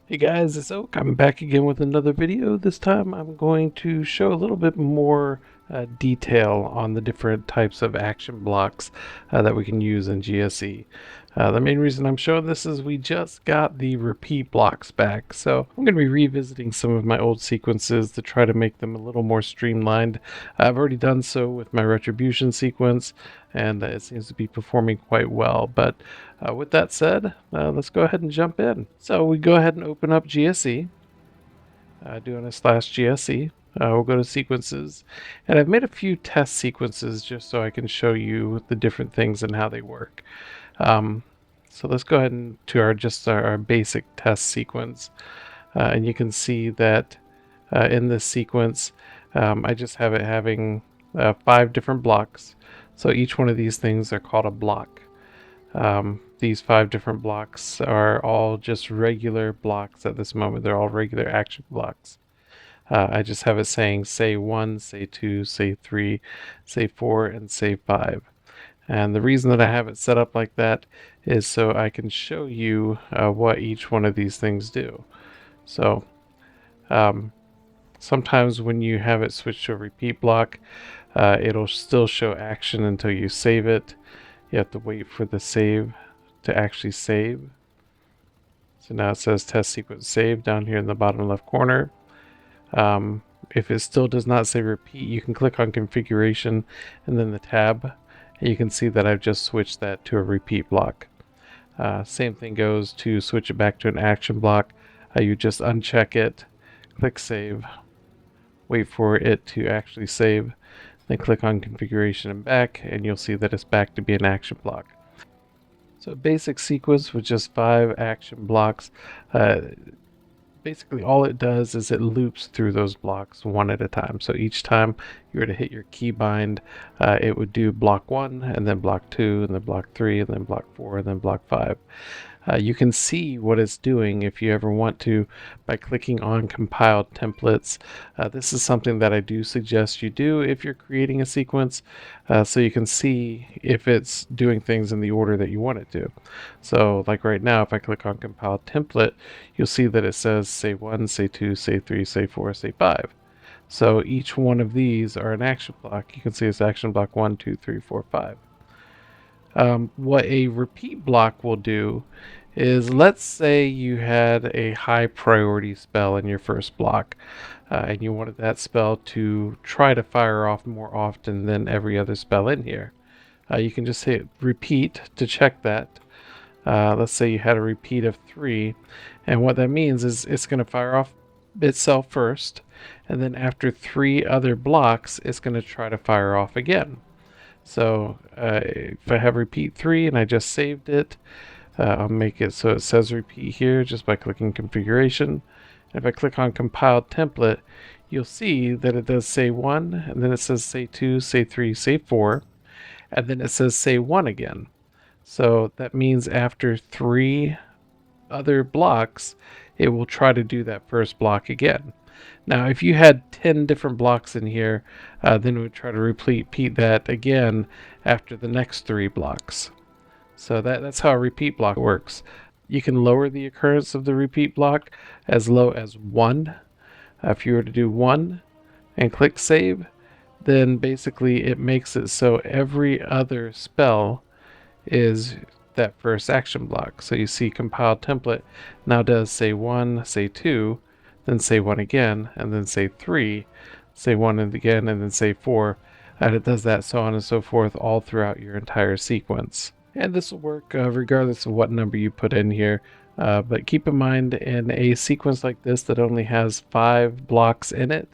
Hey guys, it's Oak. I'm back again with another video. This time I'm going to show a little bit more detail on the different types of action blocks that we can use in GSE. The main reason I'm showing this is we just got the repeat blocks back, so I'm going to be revisiting some of my old sequences to try to make them a little more streamlined. I've already done so with my retribution sequence, and it seems to be performing quite well, but with that said, let's go ahead and jump in. So we go ahead and open up GSE, doing a slash GSE. We'll go to sequences, and I've made a few test sequences just so I can show you the different things and how they work. Um, so let's go ahead and to our basic test sequence, and you can see that in this sequence, I just have it having 5 different blocks. So each one of these things are called a block. These 5 different blocks are all just regular blocks at this moment. They're all regular action blocks. I just have it saying say 1, say 2, say 3, say 4, and say 5. And the reason that I have it set up like that is so I can show you what each one of these things do. So um, sometimes when you have it switch to a repeat block, it'll still show action until you save it. You have to wait for the save to actually save. So now it says test sequence saved down here in the bottom left corner. If it still does not say repeat, you can click on configuration and then the tab, and you can see that I've just switched that to a repeat block. Same thing goes to switch it back to an action block. You just uncheck it, click save, wait for it to actually save, then click on configuration and back, and you'll see that it's back to be an action block. So a basic sequence with just 5 action blocks. Basically all it does is it loops through those blocks one at a time. So each time you were to hit your keybind, it would do block 1, and then block 2, and then block 3, and then block 4, and then block 5. You can see what it's doing if you ever want to by clicking on compiled templates. This is something that I do suggest you do if you're creating a sequence, so you can see if it's doing things in the order that you want it to. So like right now, if I click on compiled template, you'll see that it says say 1, say 2, say 3, say 4, say 5. So each one of these are an action block. You can see it's action block 1, 2, 3, 4, 5. What a repeat block will do is, let's say you had a high priority spell in your first block, and you wanted that spell to try to fire off more often than every other spell in here. You can just hit repeat to check that. Let's say you had a repeat of 3, and what that means is it's going to fire off itself first, and then after 3 other blocks, it's going to try to fire off again. So if I have repeat 3 and I just saved it, I'll make it so it says repeat here just by clicking configuration. And if I click on compiled template, you'll see that it does say 1, and then it says say 2, say 3, say 4, and then it says say 1 again. So that means after 3 other blocks, it will try to do that first block again. Now, if you had 10 different blocks in here, then it would try to repeat that again after the next 3 blocks. So that's how a repeat block works. You can lower the occurrence of the repeat block as low as 1. If you were to do 1 and click save, then basically it makes it so every other spell is that first action block. So you see compiled template now does say 1, say 2, then say 1 again, and then say 3, say 1 again, and then say 4, and it does that so on and so forth all throughout your entire sequence. And this will work regardless of what number you put in here. But keep in mind, in a sequence like this that only has 5 blocks in it,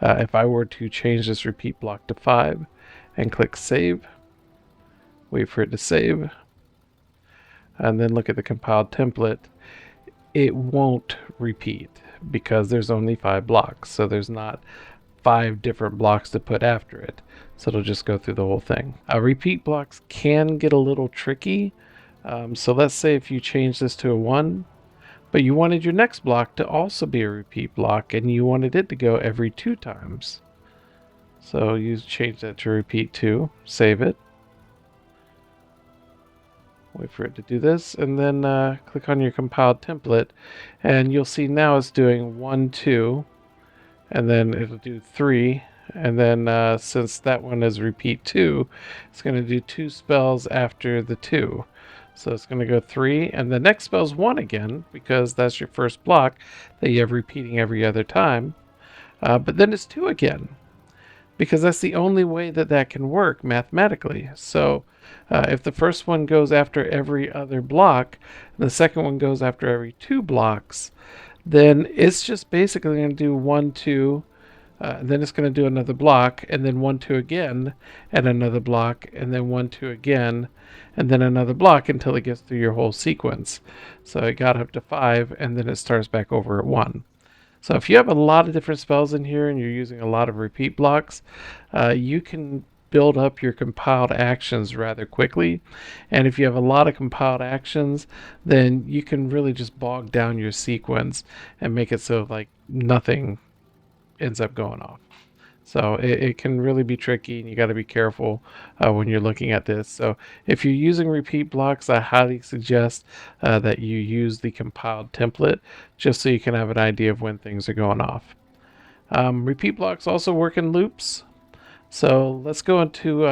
if I were to change this repeat block to 5 and click save, wait for it to save, and then look at the compiled template, it won't repeat because there's only 5 blocks. So there's not 5 different blocks to put after it. So it'll just go through the whole thing. Repeat blocks can get a little tricky. So let's say if you change this to a 1, but you wanted your next block to also be a repeat block, and you wanted it to go every 2 times. So you change that to repeat 2, save it. Wait for it to do this, and then click on your compiled template, and you'll see now it's doing 1, 2, and then it'll do 3, and then since that one is repeat 2, it's going to do 2 spells after the 2. So it's going to go 3, and the next spell's 1 again, because that's your first block that you have repeating every other time. But then it's 2 again, because that's the only way that that can work mathematically. So if the first one goes after every other block, and the second one goes after every 2 blocks, then it's just basically going to do 1, 2, then it's going to do another block, and then 1, 2 again, and another block, and then 1, 2 again, and then another block until it gets through your whole sequence. So it got up to 5, and then it starts back over at 1. So if you have a lot of different spells in here and you're using a lot of repeat blocks, you can build up your compiled actions rather quickly. And if you have a lot of compiled actions, then you can really just bog down your sequence and make it so like nothing ends up going off. So it can really be tricky, and you got to be careful when you're looking at this. So if you're using repeat blocks, I highly suggest that you use the compiled template just so you can have an idea of when things are going off. Repeat blocks also work in loops. So let's go into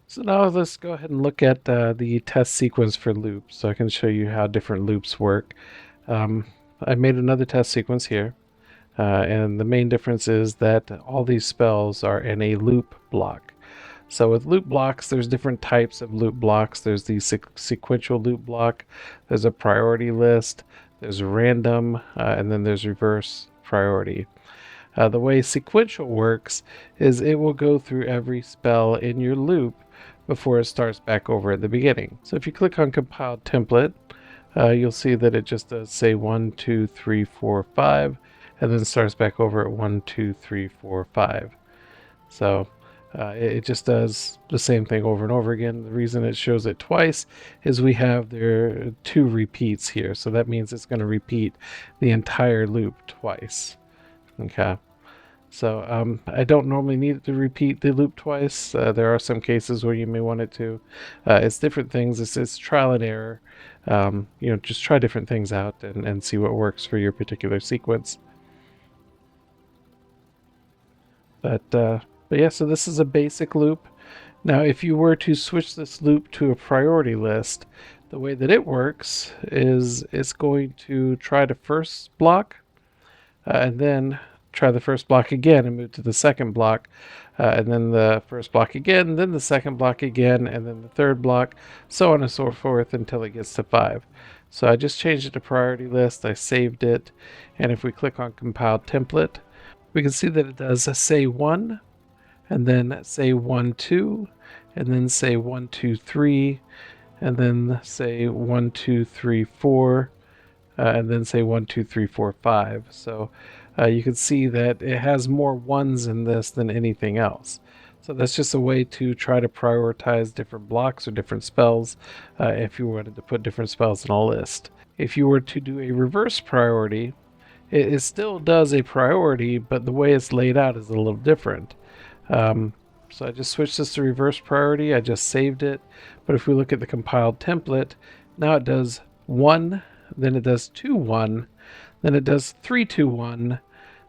so now let's go ahead and look at the test sequence for loops so I can show you how different loops work. I made another test sequence here. And the main difference is that all these spells are in a loop block. So with loop blocks, there's different types of loop blocks. There's the sequential loop block, there's a priority list, there's random, and then there's reverse priority. The way sequential works is it will go through every spell in your loop before it starts back over at the beginning. So if you click on compiled template, you'll see that it just does say 1, 2, 3, 4, 5, and then starts back over at 1, 2, 3, 4, 5. So it just does the same thing over and over again. The reason it shows it twice is we have there 2 repeats here, so that means it's going to repeat the entire loop twice. Okay. So I don't normally need it to repeat the loop twice. There are some cases where you may want it to. It's different things. It's trial and error. Just try different things out and see what works for your particular sequence. But yeah, so this is a basic loop. Now, if you were to switch this loop to a priority list, the way that it works is it's going to try the first block, and then try the first block again and move to the second block, and then the first block again, then the second block again, and then the third block, so on and so forth until it gets to 5. So I just changed it to priority list, I saved it, and if we click on compiled template, we can see that it does say 1, and then say 1, 2, and then say 1, 2, 3, and then say 1, 2, 3, 4, and then say 1, 2, 3, 4, 5. So you can see that it has more ones in this than anything else. So that's just a way to try to prioritize different blocks or different spells if you wanted to put different spells in a list. If you were to do a reverse priority, it still does a priority, but the way it's laid out is a little different. So I just switched this to reverse priority. I just saved it. But if we look at the compiled template, now it does 1, then it does 2, 1, then it does 3, 2, 1,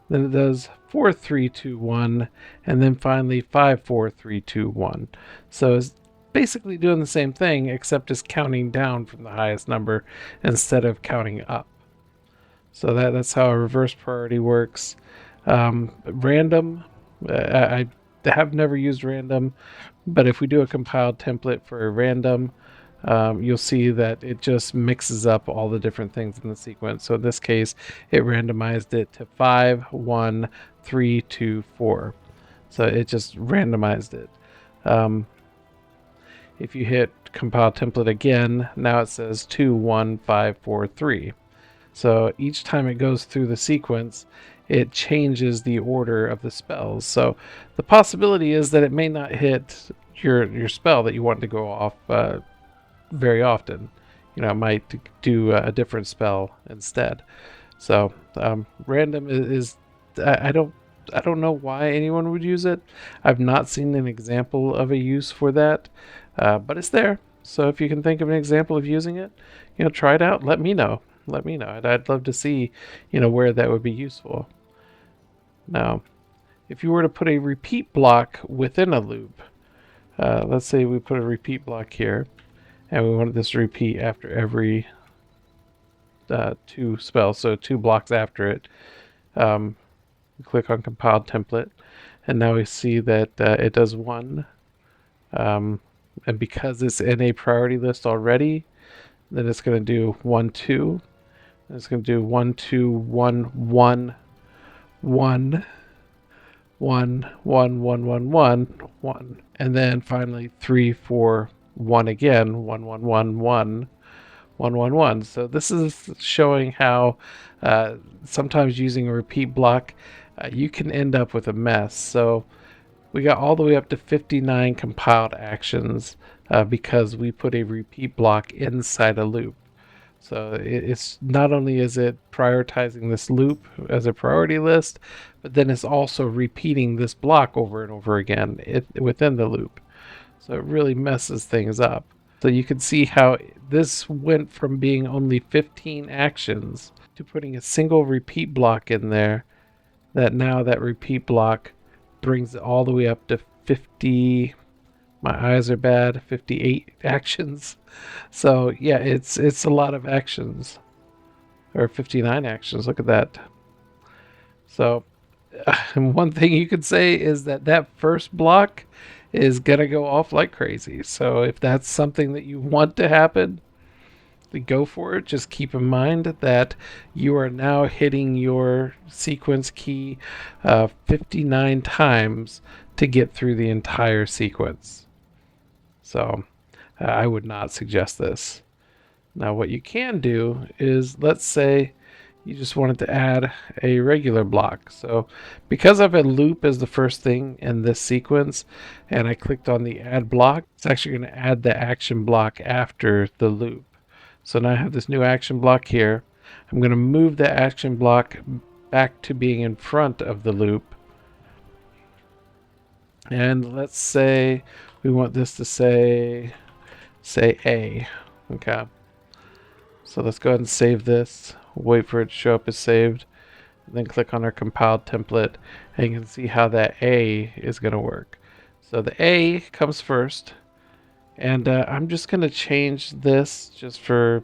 then it does 4, 3, 2, 1, and then finally 5, 4, 3, 2, 1. So it's basically doing the same thing, except it's counting down from the highest number instead of counting up. So that's how a reverse priority works. Random, I have never used random, but if we do a compiled template for a random, you'll see that it just mixes up all the different things in the sequence. So in this case, it randomized it to 5, 1, 3, 2, 4. So it just randomized it. If you hit compile template again, now it says 2, 1, 5, 4, 3. So each time it goes through the sequence, it changes the order of the spells. So the possibility is that it may not hit your spell that you want to go off very often. It might do a different spell instead. So random is I don't know why anyone would use it. I've not seen an example of a use for that, but it's there. So if you can think of an example of using it, try it out. Let me know. Let me know. I'd love to see, where that would be useful. Now, if you were to put a repeat block within a loop, let's say we put a repeat block here, and we wanted this to repeat after every 2 spells, so 2 blocks after it. We click on compiled template, and now we see that it does 1. And because it's in a priority list already, then it's going to do 1, 2. And it's going to do 1, 2, 1, 1, 1, 1, 1, 1, 1, 1, 1. And then finally 3, 4, 1 again, 1, 1, 1, 1. 1, 1, 1. So this is showing how sometimes using a repeat block, you can end up with a mess. So we got all the way up to 59 compiled actions because we put a repeat block inside a loop. So it's not only is it prioritizing this loop as a priority list, but then it's also repeating this block over and over again within the loop. So it really messes things up. So you can see how this went from being only 15 actions to putting a single repeat block in there, that now that repeat block brings it all the way up to 50, my eyes are bad, 58 actions. So yeah, it's a lot of actions, or 59 actions. Look at that. So one thing you could say is that first block is gonna go off like crazy. So if that's something that you want to happen, go for it. Just keep in mind that you are now hitting your sequence key 59 times to get through the entire sequence. So I would not suggest this. Now what you can do is, let's say you just wanted to add a regular block. So because I've had loop as the first thing in this sequence, and I clicked on the add block, it's actually going to add the action block after the loop. So now I have this new action block here. I'm going to move the action block back to being in front of the loop. And let's say we want this to say A. Okay. So let's go ahead and save this. Wait for it to show up as saved. And then click on our compiled template. And you can see how that A is going to work. So the A comes first. And I'm just going to change this just for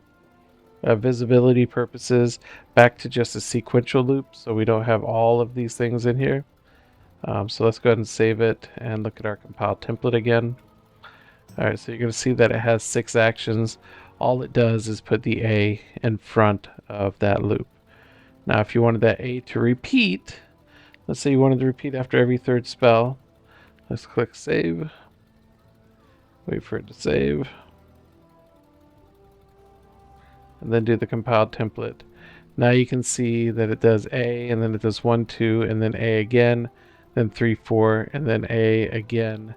visibility purposes back to just a sequential loop, so we don't have all of these things in here. So let's go ahead and save it and look at our compiled template again. Alright, so you're going to see that it has 6 actions. All it does is put the A in front of that loop. Now if you wanted that A to repeat, let's say you wanted to repeat after every 3rd spell, let's click save. Wait for it to save. And then do the compiled template. Now you can see that it does A, and then it does 1, 2, and then A again, then 3, 4, and then A again,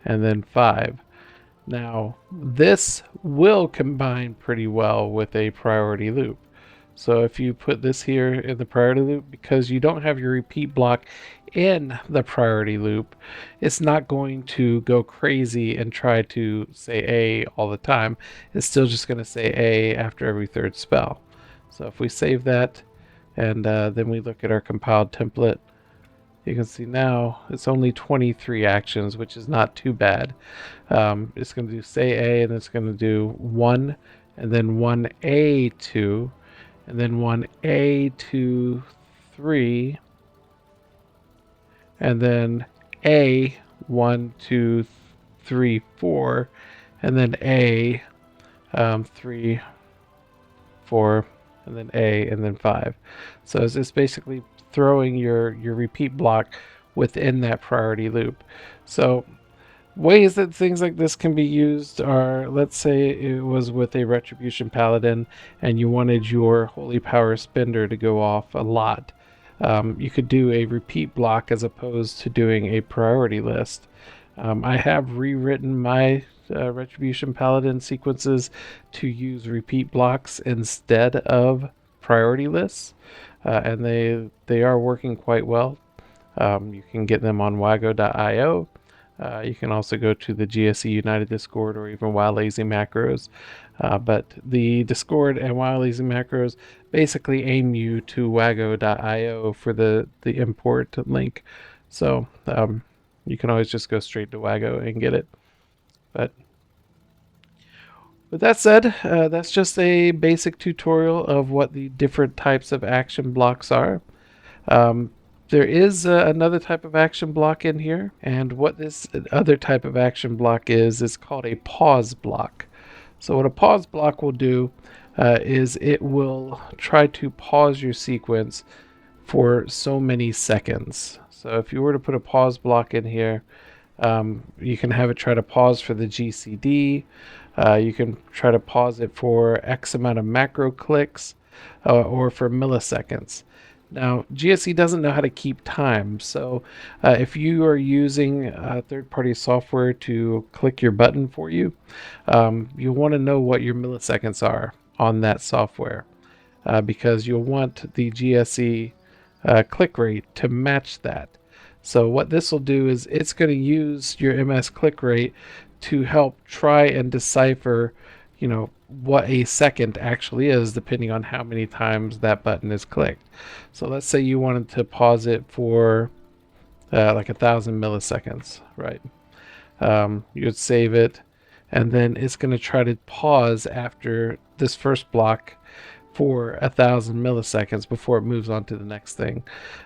and then 5. Now this will combine pretty well with a priority loop. So if you put this here in the priority loop, because you don't have your repeat block in the priority loop, it's not going to go crazy and try to say A all the time. It's still just going to say A after every 3rd spell. So if we save that and then we look at our compiled template, you can see now it's only 23 actions, which is not too bad. It's going to do say A, and it's going to do 1, and then 1A2, and then 1A2, 3, and then A 1, 2, 3, 4, and then A 3, 4, and then A, and then 5. So it's basically throwing your repeat block within that priority loop. So ways that things like this can be used are, let's say it was with a Retribution Paladin and you wanted your Holy Power Spender to go off a lot. You could do a repeat block as opposed to doing a priority list. I have rewritten my Retribution Paladin sequences to use repeat blocks instead of priority lists, and they are working quite well. You can get them on wago.io. You can also go to the GSE United Discord or even Wild Lazy Macros. But the Discord and Wild Lazy Macros basically aim you to wago.io for the import link. So you can always just go straight to Wago and get it. But with that said, that's just a basic tutorial of what the different types of action blocks are. Um, there is another type of action block in here, and what this other type of action block is called a pause block. So what a pause block will do is it will try to pause your sequence for so many seconds. So if you were to put a pause block in here, you can have it try to pause for the GCD. You can try to pause it for X amount of macro clicks or for milliseconds. Now, GSE doesn't know how to keep time, so if you are using third-party software to click your button for you, you'll want to know what your milliseconds are on that software because you'll want the GSE click rate to match that. So what this will do is it's going to use your MS click rate to help try and decipher, what a second actually is, depending on how many times that button is clicked. So let's say you wanted to pause it for like 1,000 milliseconds, right? You'd save it, and then it's going to try to pause after this first block for 1,000 milliseconds before it moves on to the next thing.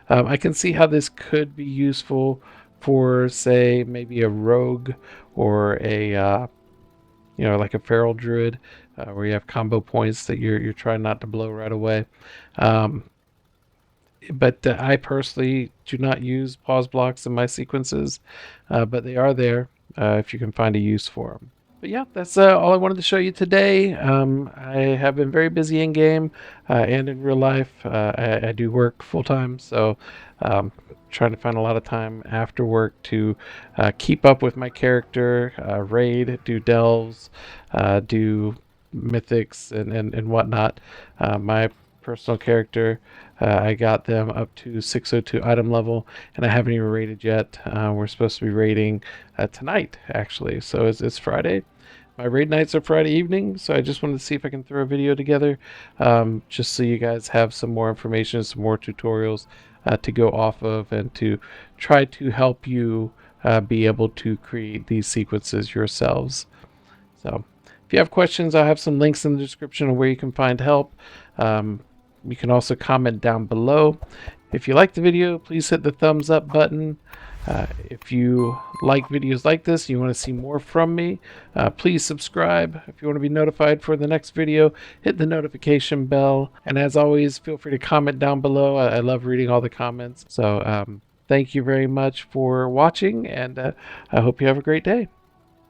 I can see how this could be useful for, say, maybe a rogue or a like a feral druid, where you have combo points that you're trying not to blow right away. But I personally do not use pause blocks in my sequences, but they are there if you can find a use for them. But yeah, that's all I wanted to show you today. I have been very busy in game and in real life. I do work full time, so trying to find a lot of time after work to keep up with my character, raid, do delves, do mythics and whatnot. My personal character, I got them up to 602 item level, and I haven't even raided yet. We're supposed to be raiding tonight, actually, so it's Friday. My raid nights are Friday evening, so I just wanted to see if I can throw a video together, just so you guys have some more information, some more tutorials to go off of, and to try to help you be able to create these sequences yourselves. So if you have questions, I'll have some links in the description of where you can find help. You can also comment down below. If you like the video, please hit the thumbs up button. If you like videos like this and you want to see more from me, please subscribe. If you want to be notified for the next video, hit the notification bell. And as always, feel free to comment down below. I love reading all the comments. So thank you very much for watching, and I hope you have a great day.